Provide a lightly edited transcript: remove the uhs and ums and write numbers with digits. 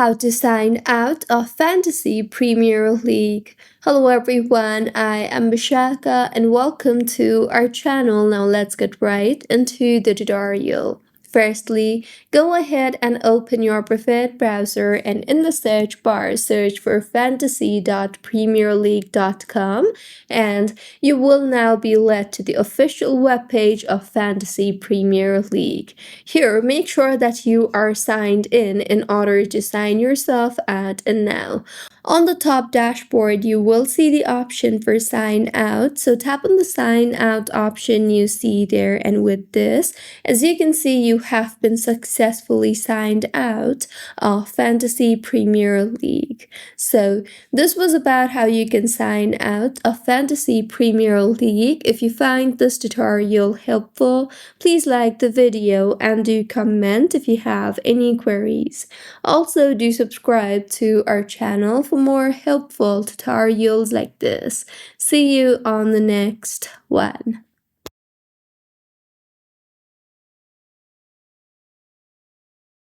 How to sign out of Fantasy Premier League. Hello everyone, I am Bishaka and welcome to our channel. Now let's get right into the tutorial. Firstly, go ahead and open your preferred browser and in the search bar search for fantasy.premierleague.com and you will now be led to the official webpage of Fantasy Premier League. Here, make sure that you are signed in order to sign yourself out and now. On the top dashboard, you will see the option for sign out. So tap on the sign out option you see there. And with this, as you can see, you have been successfully signed out of Fantasy Premier League. So this was about how you can sign out of Fantasy Premier League. If you find this tutorial helpful, please like the video and do comment if you have any queries. Also, do subscribe to our channel for more helpful tutorials like this. See you on the next one.